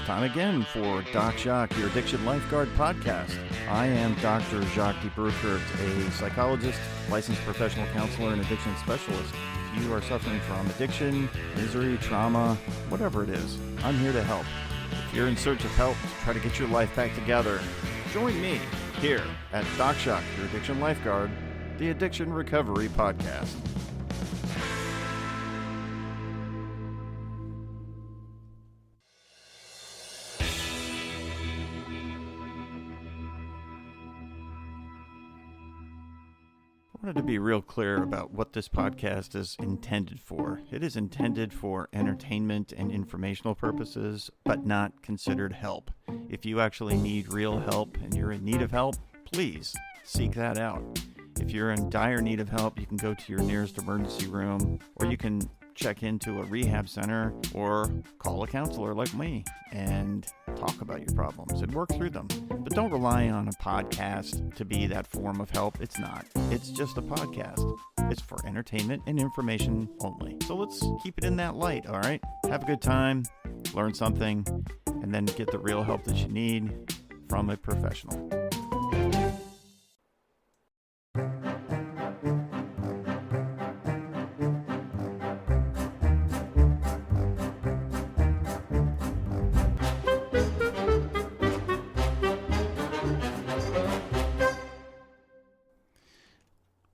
Time again for Doc Jacques, your Addiction Lifeguard podcast. I am Dr. Jacques de Bruckert, a psychologist, licensed professional counselor, and addiction specialist. If you are suffering from addiction, misery, trauma, whatever it is, I'm here to help. If you're in search of help to try to get your life back together, join me here at Doc Jacques, your Addiction Lifeguard, the Addiction Recovery Podcast. I wanted to be real clear about what this podcast is intended for. It is intended for entertainment and informational purposes, but not considered help. If you actually need real help and you're in need of help, please seek that out. If you're in dire need of help, you can go to your nearest emergency room, or you can check into a rehab center or call a counselor like me and talk about your problems and work through them. But don't rely on a podcast to be that form of help. It's not. It's just a podcast. It's for entertainment and information only. So let's keep it in that light, all right? Have a good time, learn something, and then get the real help that you need from a professional.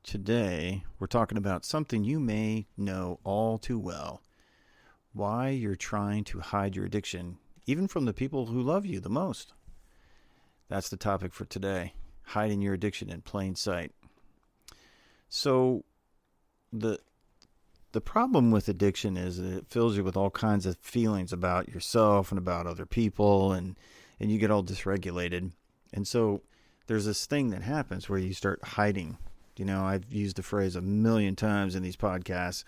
Today, we're talking about something you may know all too well. Why you're trying to hide your addiction, even from the people who love you the most. That's the topic for today, hiding your addiction in plain sight. So, the problem with addiction is that it fills you with all kinds of feelings about yourself and about other people, and you get all dysregulated. And so, there's this thing that happens where you start hiding. You know, I've used the phrase a million times in these podcasts.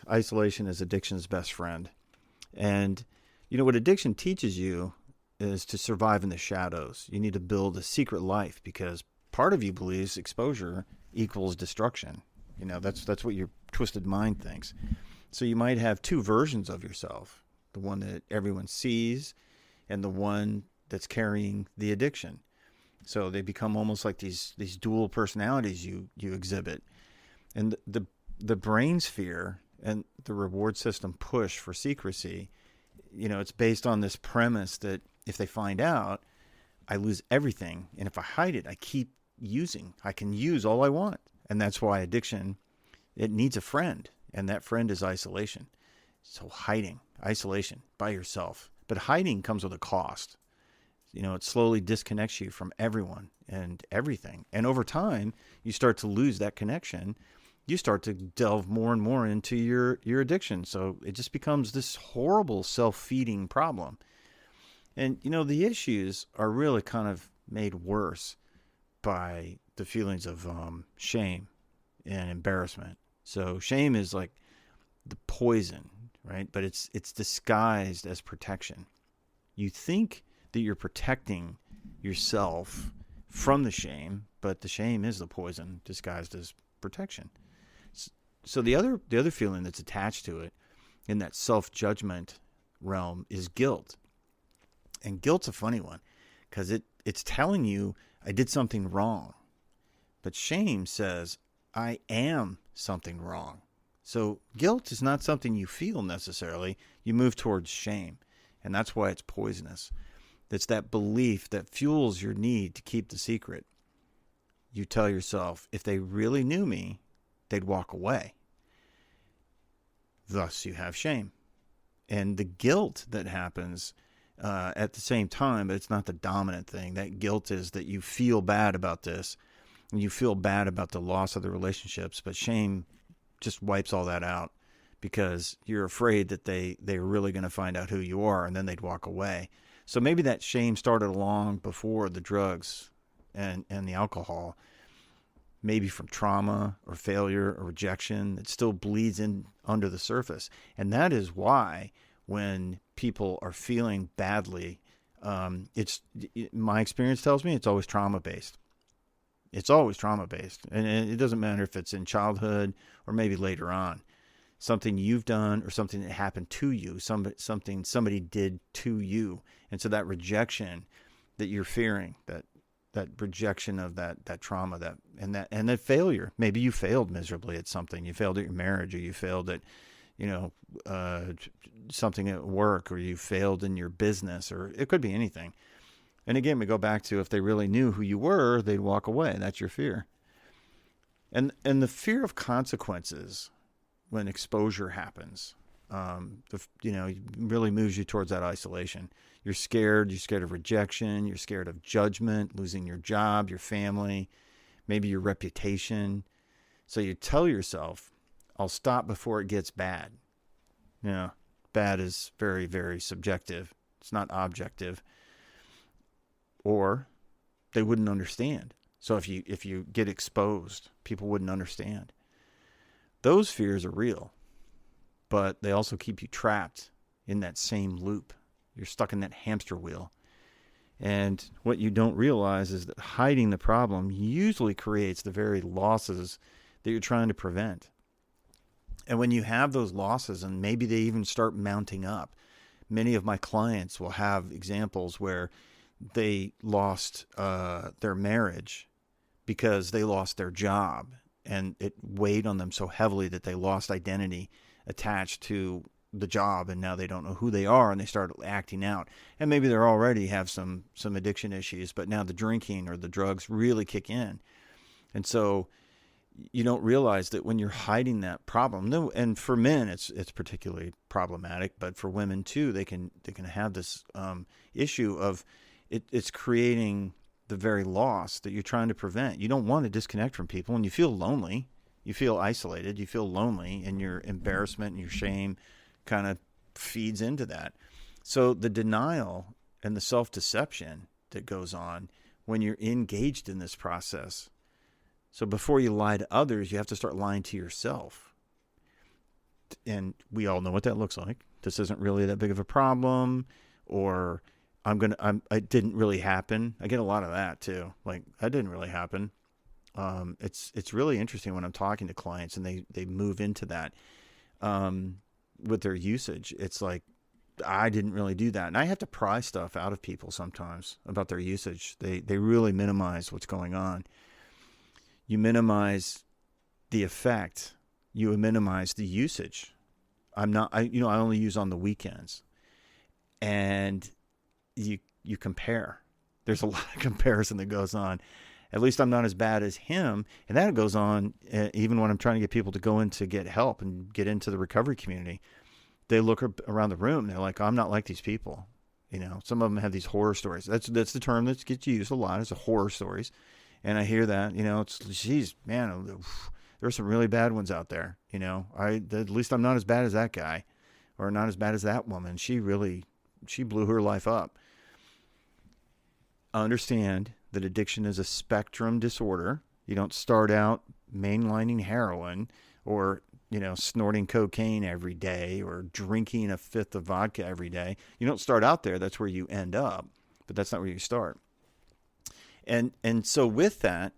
Isolation is addiction's best friend. And, you know, what addiction teaches you is to survive in the shadows. You need to build a secret life because part of you believes exposure equals destruction. You know, that's what your twisted mind thinks. So you might have two versions of yourself, the one that everyone sees and the one that's carrying the addiction. So they become almost like these dual personalities you exhibit. And the brain sphere and the reward system push for secrecy, you know, it's based on this premise that if they find out, I lose everything. And if I hide it, I keep using. I can use all I want. And that's why addiction, it needs a friend. And that friend is isolation. So hiding, isolation by yourself. But hiding comes with a cost. You know, it slowly disconnects you from everyone and everything. And over time, you start to lose that connection. You start to delve more and more into your addiction. So it just becomes this horrible self-feeding problem. And, you know, the issues are really kind of made worse by the feelings of shame and embarrassment. So shame is like the poison, right? But it's disguised as protection. You think that you're protecting yourself from the shame, but the shame is the poison disguised as protection. So the other feeling that's attached to it in that self-judgment realm is guilt. And guilt's a funny one because it's telling you I did something wrong. But shame says I am something wrong. So guilt is not something you feel necessarily. You move towards shame. And that's why it's poisonous. It's that belief that fuels your need to keep the secret. You tell yourself, if they really knew me, they'd walk away. Thus, you have shame. And the guilt that happens at the same time, but it's not the dominant thing. That guilt is that you feel bad about this, and you feel bad about the loss of the relationships, but shame just wipes all that out because you're afraid that they're really going to find out who you are, and then they'd walk away. So maybe that shame started long before the drugs and the alcohol, maybe from trauma or failure or rejection. It still bleeds in under the surface. And that is why when people are feeling badly, my experience tells me it's always trauma-based. It's always trauma-based. And it doesn't matter if it's in childhood or maybe later on. something you've done or something that happened to you, something somebody did to you. And so that rejection that you're fearing, that rejection of that trauma, and that failure. Maybe you failed miserably at something. You failed at your marriage, or you failed at, something at work, or you failed in your business, or it could be anything. And again, we go back to, if they really knew who you were, they'd walk away. That's your fear. And the fear of consequences when exposure happens, really moves you towards that isolation. You're scared of rejection. You're scared of judgment, losing your job, your family, maybe your reputation. So you tell yourself, I'll stop before it gets bad. Bad is very, very subjective. It's not objective. Or they wouldn't understand. So if you get exposed, people wouldn't understand. Those fears are real, but they also keep you trapped in that same loop. You're stuck in that hamster wheel. And what you don't realize is that hiding the problem usually creates the very losses that you're trying to prevent. And when you have those losses, and maybe they even start mounting up, many of my clients will have examples where they lost their marriage because they lost their job, and it weighed on them so heavily that they lost identity attached to the job, and now they don't know who they are, and they start acting out. And maybe they already have some addiction issues, but now the drinking or the drugs really kick in. And so you don't realize that when you're hiding that problem, and for men it's particularly problematic, but for women too, they can have this issue of it's creating the very loss that you're trying to prevent. You don't want to disconnect from people, and you feel lonely, you feel isolated, you feel lonely, and your embarrassment and your shame kind of feeds into that. So the denial and the self-deception that goes on when you're engaged in this process. So before you lie to others, you have to start lying to yourself. And we all know what that looks like. This isn't really that big of a problem, or it didn't really happen. I get a lot of that too. Like, that didn't really happen. It's really interesting when I'm talking to clients and they move into that with their usage. It's like, I didn't really do that. And I have to pry stuff out of people sometimes about their usage. They really minimize what's going on. You minimize the effect. You minimize the usage. I only use on the weekends. And you compare. There's a lot of comparison that goes on. At least I'm not as bad as him. And that goes on even when I'm trying to get people to go in to get help and get into the recovery community. They look around the room and they're like, I'm not like these people. Some of them have these horror stories. That's the term that gets used a lot, is horror stories. And I hear that, geez, man, there's some really bad ones out there. At least I'm not as bad as that guy, or not as bad as that woman. She blew her life up. Understand that addiction is a spectrum disorder. You don't start out mainlining heroin or, snorting cocaine every day or drinking a fifth of vodka every day. You don't start out there. That's where you end up, but that's not where you start. And so with that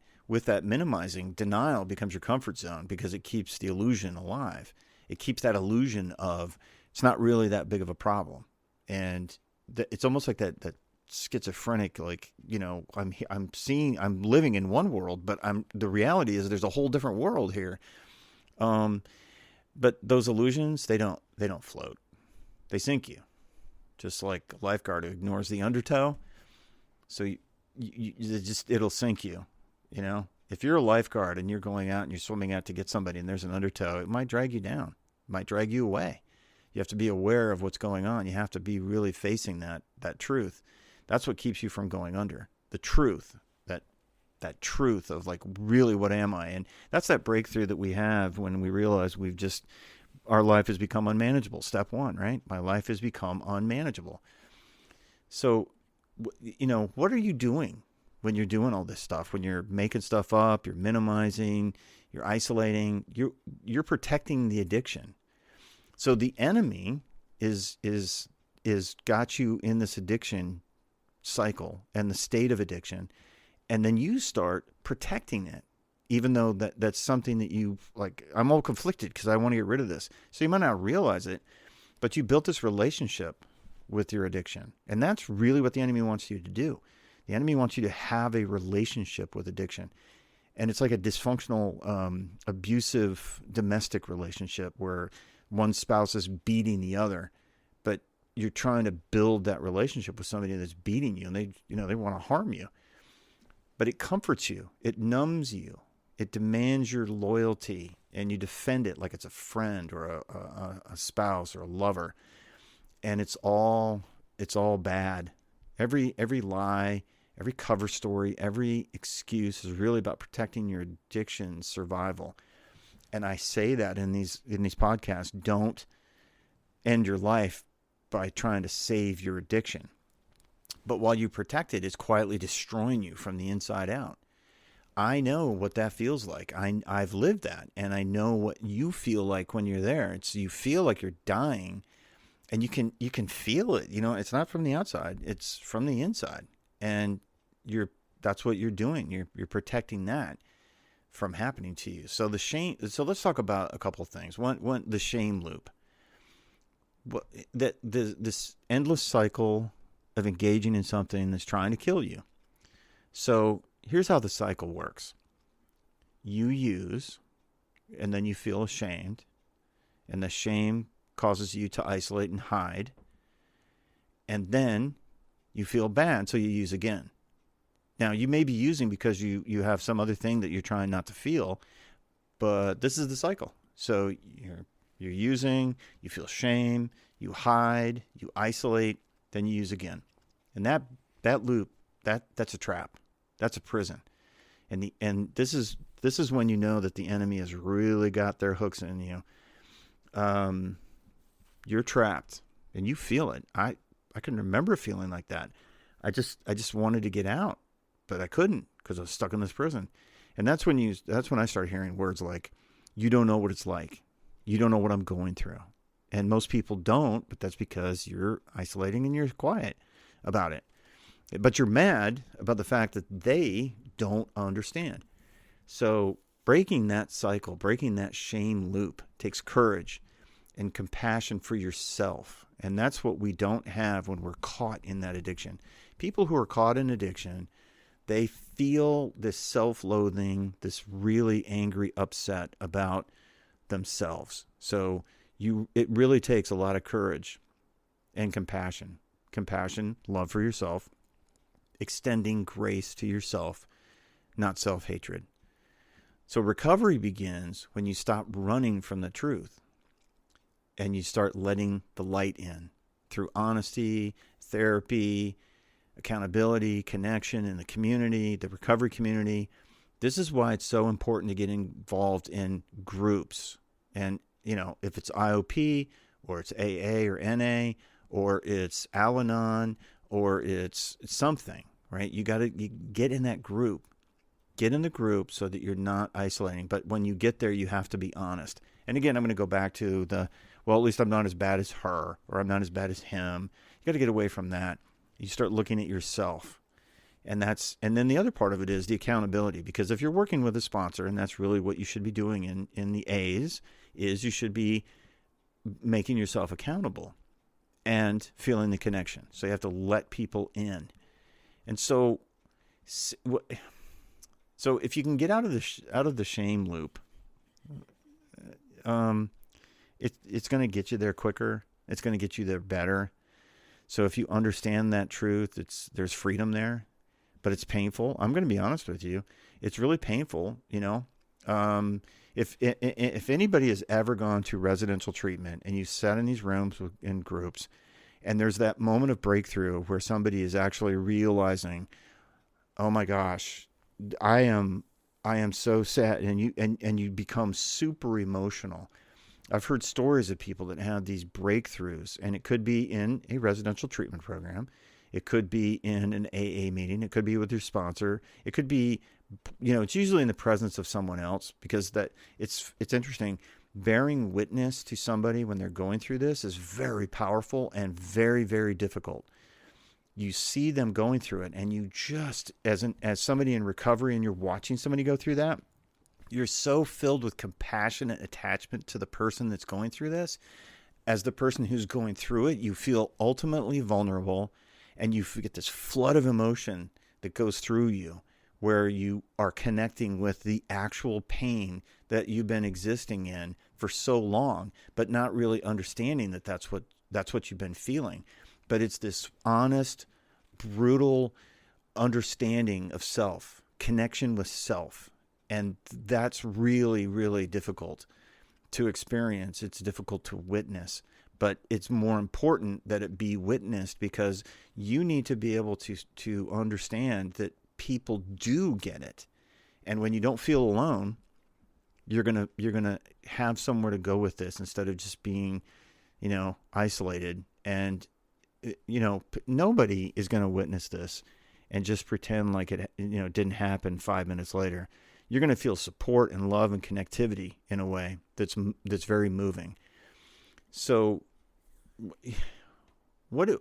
minimizing, denial becomes your comfort zone, because it keeps the illusion alive. It keeps that illusion of it's not really that big of a problem. And it's almost like that schizophrenic, like, I'm living in one world, but the reality is there's a whole different world here. But those illusions, they don't float. They sink you. Just like a lifeguard who ignores the undertow. So it'll sink you. If you're a lifeguard and you're going out and you're swimming out to get somebody and there's an undertow, it might drag you down. It might drag you away. You have to be aware of what's going on. You have to be really facing that truth. That's what keeps you from going under. The truth, that truth of, like, really, what am I? And that's that breakthrough that we have when we realize our life has become unmanageable. Step one, right? My life has become unmanageable. So, what are you doing when you're doing all this stuff? When you're making stuff up, you're minimizing, you're isolating, you're protecting the addiction. So the enemy is got you in this addiction cycle and the state of addiction, and then you start protecting it. even though that's something that you like. I'm all conflicted because I want to get rid of this. So you might not realize it, but you built this relationship with your addiction. And that's really what the enemy wants you to do. The enemy wants you to have a relationship with addiction. And it's like a dysfunctional, abusive domestic relationship where one spouse is beating the other, but you're trying to build that relationship with somebody that's beating you, and they want to harm you. But it comforts you. It numbs you. It demands your loyalty, and you defend it like it's a friend or a spouse or a lover. And it's all bad. Every lie, every cover story, every excuse is really about protecting your addiction's survival. And I say that in these podcasts, don't end your life by trying to save your addiction. But while you protect it, it's quietly destroying you from the inside out. I know what that feels like. I've lived that, and I know what you feel like when you're there. You feel like you're dying, and you can feel it. It's not from the outside; it's from the inside, and that's what you're doing. You're protecting that from happening to you. So the shame. So let's talk about a couple of things. One, the shame loop. This endless cycle of engaging in something that's trying to kill you. So here's how the cycle works. You use, and then you feel ashamed, and the shame causes you to isolate and hide, and then you feel bad, so you use again. Now, you may be using because you have some other thing that you're trying not to feel, but this is the cycle. So you're using, you feel shame, you hide, you isolate, then you use again. And that loop, that's a trap. That's a prison. And this is when you know that the enemy has really got their hooks in you. You're trapped and you feel it. I can remember feeling like that. I just wanted to get out, but I couldn't because I was stuck in this prison. And that's when I started hearing words like, you don't know what it's like. You don't know what I'm going through. And most people don't, but that's because you're isolating and you're quiet about it. But you're mad about the fact that they don't understand. So breaking that cycle, breaking that shame loop takes courage and compassion for yourself. And that's what we don't have when we're caught in that addiction. People who are caught in addiction, they feel this self-loathing, this really angry upset about themselves. So it really takes a lot of courage and compassion. Compassion, love for yourself, extending grace to yourself, not self-hatred. So recovery begins when you stop running from the truth and you start letting the light in through honesty, therapy, accountability, connection in the community, the recovery community. This is why it's so important to get involved in groups. And, if it's IOP or it's AA or NA or it's Al-Anon or it's something, right? You get in that group. Get in the group so that you're not isolating. But when you get there, you have to be honest. And again, I'm going to go back to at least I'm not as bad as her, or I'm not as bad as him. You got to get away from that. You start looking at yourself. And then the other part of it is the accountability, because if you're working with a sponsor, and that's really what you should be doing in the A's, is you should be making yourself accountable and feeling the connection. So you have to let people in. And so if you can get out of the shame loop, it's going to get you there quicker. It's going to get you there better. So if you understand that truth, there's freedom there, but it's painful. I'm going to be honest with you. It's really painful, If anybody has ever gone to residential treatment and you sat in these rooms in groups, and there's that moment of breakthrough where somebody is actually realizing, oh my gosh, I am so sad, and you become super emotional. I've heard stories of people that have these breakthroughs, and it could be in a residential treatment program. It could be in an AA meeting. It could be with your sponsor. It could be, it's usually in the presence of someone else, because it's interesting. Bearing witness to somebody when they're going through this is very powerful and very, very difficult. You see them going through it, and you just, as somebody in recovery, and you're watching somebody go through that, you're so filled with compassionate attachment to the person that's going through this. As the person who's going through it, you feel ultimately vulnerable, and you get this flood of emotion that goes through you, where you are connecting with the actual pain that you've been existing in for so long, but not really understanding that that's what you've been feeling. But it's this honest, brutal understanding of self, connection with self. And that's really, really difficult to experience. It's difficult to witness, but it's more important that it be witnessed, because you need to be able to understand that people do get it. And when you don't feel alone, you're going to have somewhere to go with this, instead of just being, isolated. And, nobody is going to witness this and just pretend like it, didn't happen 5 minutes later. You're going to feel support and love and connectivity in a way that's very moving. So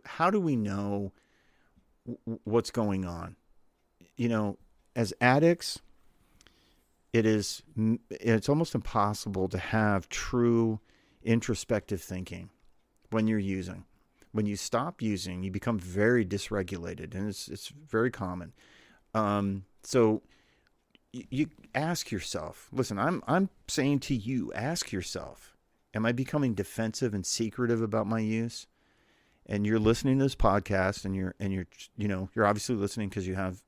how do we know what's going on? As addicts, it's almost impossible to have true introspective thinking when you're using. When you stop using, you become very dysregulated, and it's very common. So you ask yourself, listen, I'm saying to you, ask yourself, am I becoming defensive and secretive about my use? And you're listening to this podcast, and you're obviously listening because you have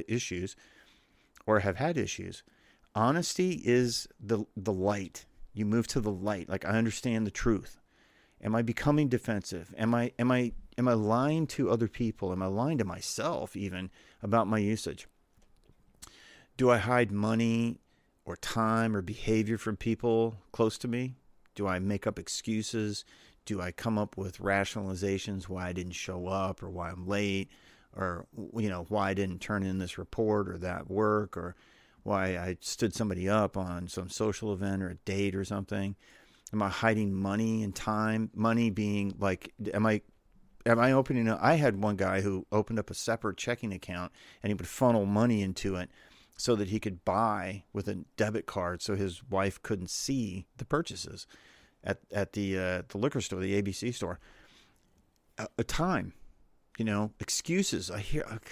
issues or have had issues. Honesty is the light. You move to the light. Like, I understand the truth. Am I becoming defensive? Am I lying to other people? Am I lying to myself even about my usage? Do I hide money or time or behavior from people close to me? Do I make up excuses? Do I come up with rationalizations why I didn't show up, or why I'm late, or why I didn't turn in this report or that work, or why I stood somebody up on some social event or a date or something? Am I hiding money and time? Money being like, am I opening up? I had one guy who opened up a separate checking account, and he would funnel money into it so that he could buy with a debit card, so his wife couldn't see the purchases at the liquor store, the ABC store. Time, excuses.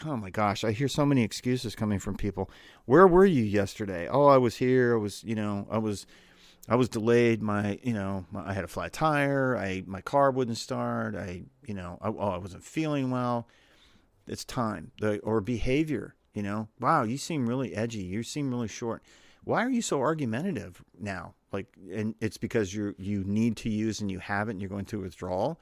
Oh my gosh, I hear so many excuses coming from people. Where were you yesterday? Oh, I was here. I was delayed. I had a flat tire. My car wouldn't start. I wasn't feeling well. It's time. Or behavior. Wow, you seem really edgy. You seem really short. Why are you so argumentative now? And it's because you need to use and you haven't, and you're going through withdrawal.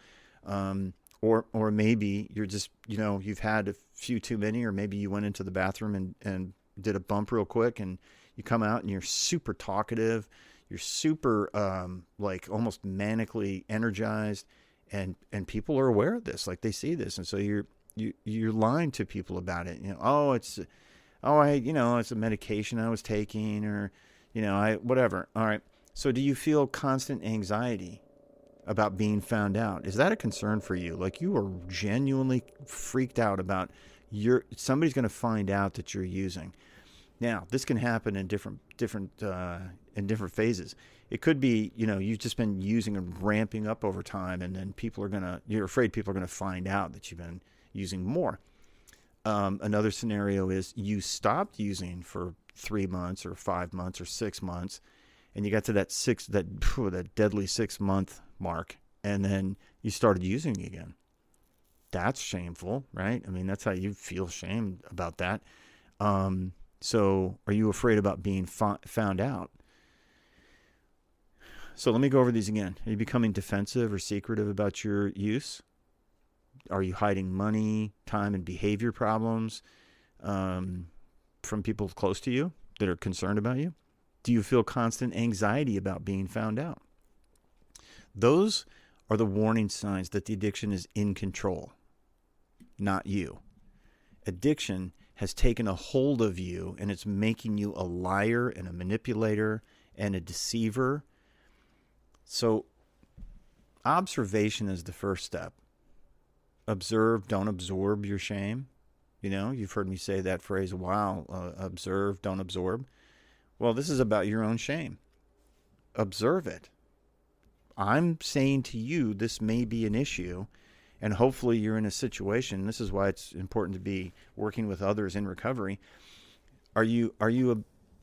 Or maybe you're just, you've had a few too many, or maybe you went into the bathroom and did a bump real quick, and you come out and you're super talkative. You're super, almost manically energized, and people are aware of this. Like, they see this. And so you're lying to people about it. It's a medication I was taking, or, whatever. All right. So do you feel constant anxiety about being found out? Is that a concern for you? Like, you are genuinely freaked out about somebody's going to find out that you're using. Now, this can happen in different phases. It could be, you've just been using and ramping up over time, and then you're afraid people are going to find out that you've been using more. Another scenario is you stopped using for 3 months or 5 months or 6 months, and you got to that deadly 6-month mark, and then you started using again. That's shameful, right? I mean, that's how you feel shame about that. So are you afraid about being found out? So let me go over these again. Are you becoming defensive or secretive about your use? Are you hiding money, time, and behavior problems from people close to you that are concerned about you? Do you feel constant anxiety about being found out? Those are the warning signs that the addiction is in control, not you. Addiction has taken a hold of you, and it's making you a liar and a manipulator and a deceiver. So observation is the first step. Observe, don't absorb your shame. You've heard me say that phrase a while, observe, don't absorb. Well, this is about your own shame. Observe it. I'm saying to you, this may be an issue, and hopefully you're in a situation. This is why it's important to be working with others in recovery. Are you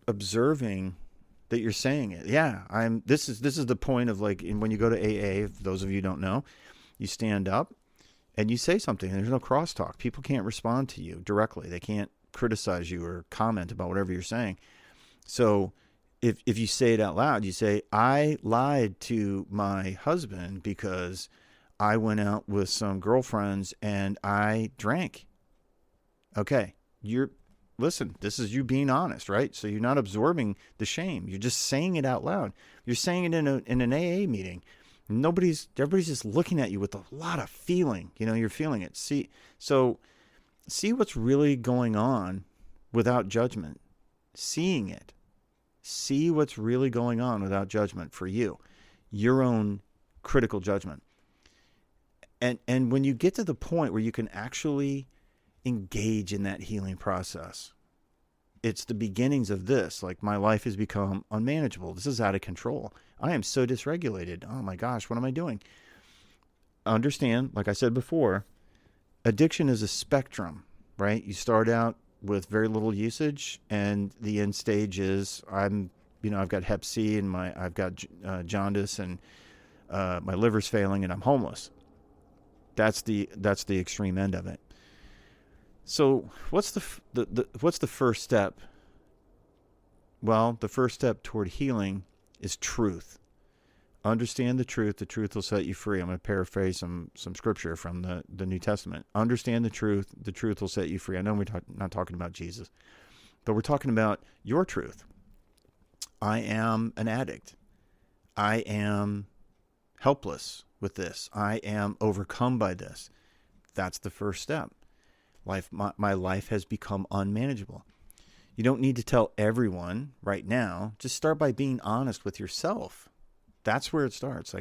observing that you're saying it? Yeah, this is the point of, like, when you go to AA, if those of you who don't know, you stand up and you say something, and there's no crosstalk. People can't respond to you directly. They can't criticize you or comment about whatever you're saying. So if you say it out loud, you say, I lied to my husband because I went out with some girlfriends and I drank. Okay, listen, this is you being honest, right? So you're not absorbing the shame. You're just saying it out loud. You're saying it in an AA meeting. Everybody's just looking at you with a lot of feeling. You're feeling it. See what's really going on without judgment. Seeing it. See what's really going on without judgment for you. Your own critical judgment. And when you get to the point where you can actually engage in that healing process, it's the beginnings of this. Like, my life has become unmanageable. This is out of control. I am so dysregulated. Oh my gosh, what am I doing? Understand, like I said before, addiction is a spectrum, right? You start out with very little usage, and the end stage is I've got Hep C and I've got jaundice, and my liver's failing, and I'm homeless. That's the extreme end of it. So what's the first step? Well, the first step toward healing is truth. Understand the truth. The truth will set you free. I'm going to paraphrase some scripture from the New Testament. Understand the truth. The truth will set you free. I know we're not talking about Jesus, but we're talking about your truth. I am an addict. I am helpless with this. I am overcome by this. That's the first step. My life has become unmanageable. You don't need to tell everyone right now. Just start by being honest with yourself. That's where it starts.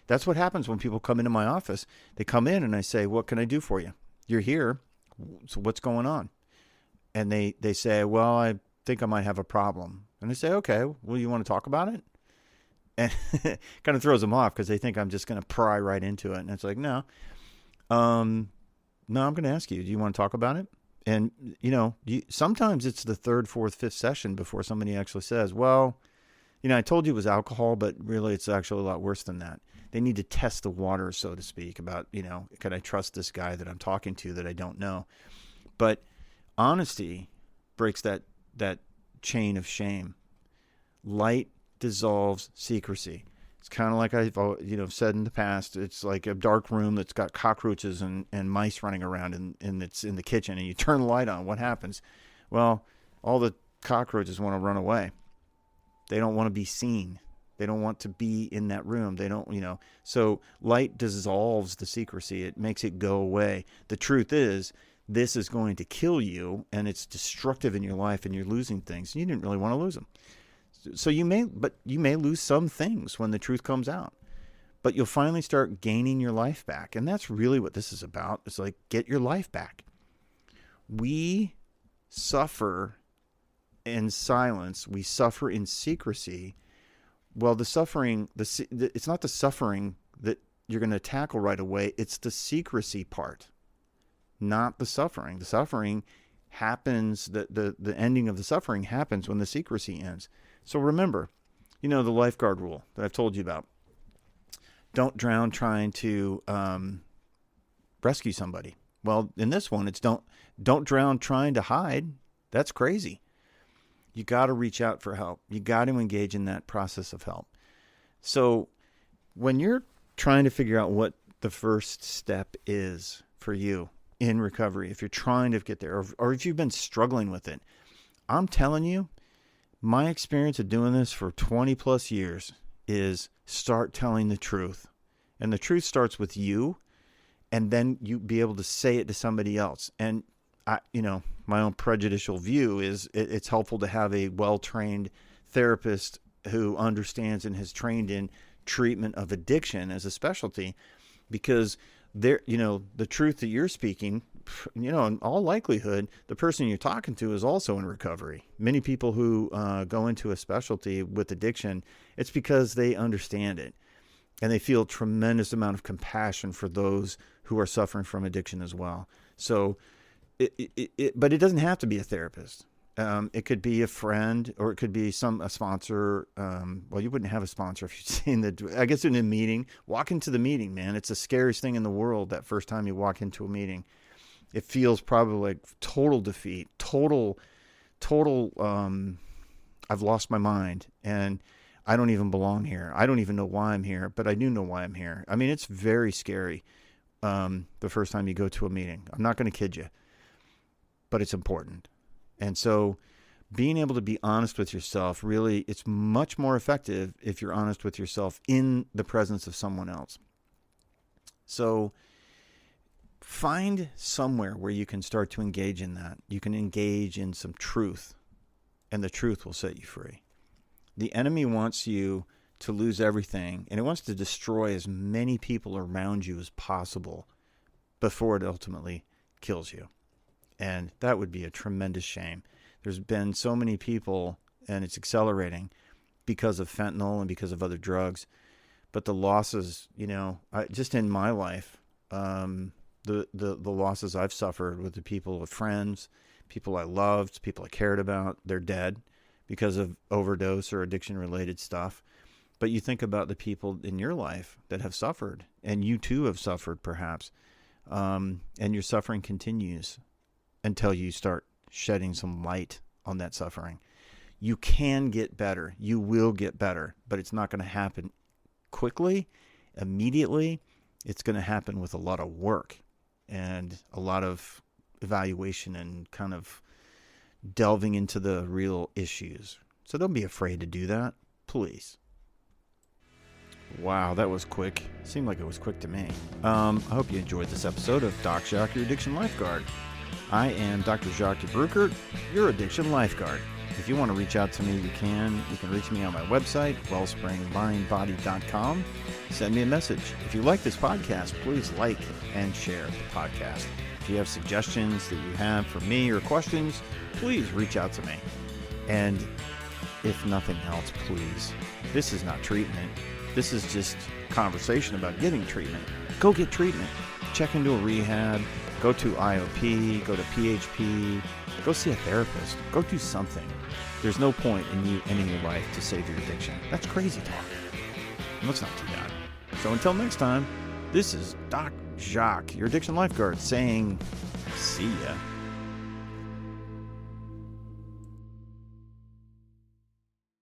That's what happens when people come into my office. They come in and I say, what can I do for you? You're here. So what's going on? And they say, well, I think I might have a problem. And I say, okay, well, you want to talk about it? And it kind of throws them off because they think I'm just going to pry right into it. And it's like, no, I'm going to ask you, do you want to talk about it? And, sometimes it's the third, fourth, fifth session before somebody actually says, well, I told you it was alcohol, but really it's actually a lot worse than that. They need to test the water, so to speak, about, can I trust this guy that I'm talking to that I don't know? But honesty breaks that chain of shame. Light dissolves secrecy. It's kind of like I've said in the past. It's like a dark room that's got cockroaches and mice running around, and it's in the kitchen, and you turn the light on. What happens? Well, all the cockroaches want to run away. They don't want to be seen. They don't want to be in that room. They don't, So light dissolves the secrecy. It makes it go away. The truth is, this is going to kill you, and it's destructive in your life, and you're losing things. You didn't really want to lose them. So you may lose some things when the truth comes out. But you'll finally start gaining your life back. And that's really what this is about. It's like, get your life back. We suffer in silence. We suffer in secrecy. Well, the suffering, it's not the suffering that you're going to tackle right away. It's the secrecy part, not the suffering. The suffering happens, the ending of the suffering happens when the secrecy ends. So remember, the lifeguard rule that I've told you about. Don't drown trying to rescue somebody. Well, in this one, it's don't drown trying to hide. That's crazy. You got to reach out for help. You got to engage in that process of help. So when you're trying to figure out what the first step is for you in recovery, if you're trying to get there, or if you've been struggling with it, I'm telling you, my experience of doing this for 20 plus years is start telling the truth. And the truth starts with you, and then you be able to say it to somebody else. And my own prejudicial view is it's helpful to have a well-trained therapist who understands and has trained in treatment of addiction as a specialty, because the truth that you're speaking in all likelihood, the person you're talking to is also in recovery. Many people who go into a specialty with addiction, it's because they understand it. And they feel a tremendous amount of compassion for those who are suffering from addiction as well. So, but it doesn't have to be a therapist. It could be a friend, or it could be a sponsor. Well, you wouldn't have a sponsor if you're saying that. I guess in a meeting, walk into the meeting, man. It's the scariest thing in the world. That first time you walk into a meeting, it feels probably like total defeat, total. I've lost my mind, and I don't even belong here. I don't even know why I'm here, but I do know why I'm here. I mean, it's very scary. The first time you go to a meeting, I'm not going to kid you, but it's important. And so being able to be honest with yourself, really, it's much more effective if you're honest with yourself in the presence of someone else. So find somewhere where you can start to engage in that. You can engage in some truth, and the truth will set you free. The enemy wants you to lose everything, and it wants to destroy as many people around you as possible before it ultimately kills you. And that would be a tremendous shame. There's been so many people, and it's accelerating because of fentanyl and because of other drugs. But the losses, just in my life, the losses I've suffered with the people, of friends, people I loved, people I cared about, they're dead because of overdose or addiction-related stuff. But you think about the people in your life that have suffered, and you too have suffered perhaps, and your suffering continues until you start shedding some light on that suffering. You can get better. You will get better, but it's not going to happen quickly, immediately. It's going to happen with a lot of work and a lot of evaluation and kind of delving into the real issues. So don't be afraid to do that, please. Wow, that was quick. Seemed like it was quick to me. I hope you enjoyed this episode of Doc Jacques, your Addiction Lifeguard. I am Dr. Jacques de Bruckert, your Addiction Lifeguard. If you want to reach out to me, you can. You can reach me on my website, wellspringmindbody.com. Send me a message. If you like this podcast, please like and share the podcast. If you have suggestions that you have for me or questions, please reach out to me. And if nothing else, please, this is not treatment. This is just conversation about getting treatment. Go get treatment. Check into a rehab. Go to IOP. Go to PHP. Go see a therapist. Go do something. There's no point in you ending your life to save your addiction. That's crazy talk. Let's not do that. So until next time, this is Doc Jacques, your Addiction Lifeguard, saying, see ya.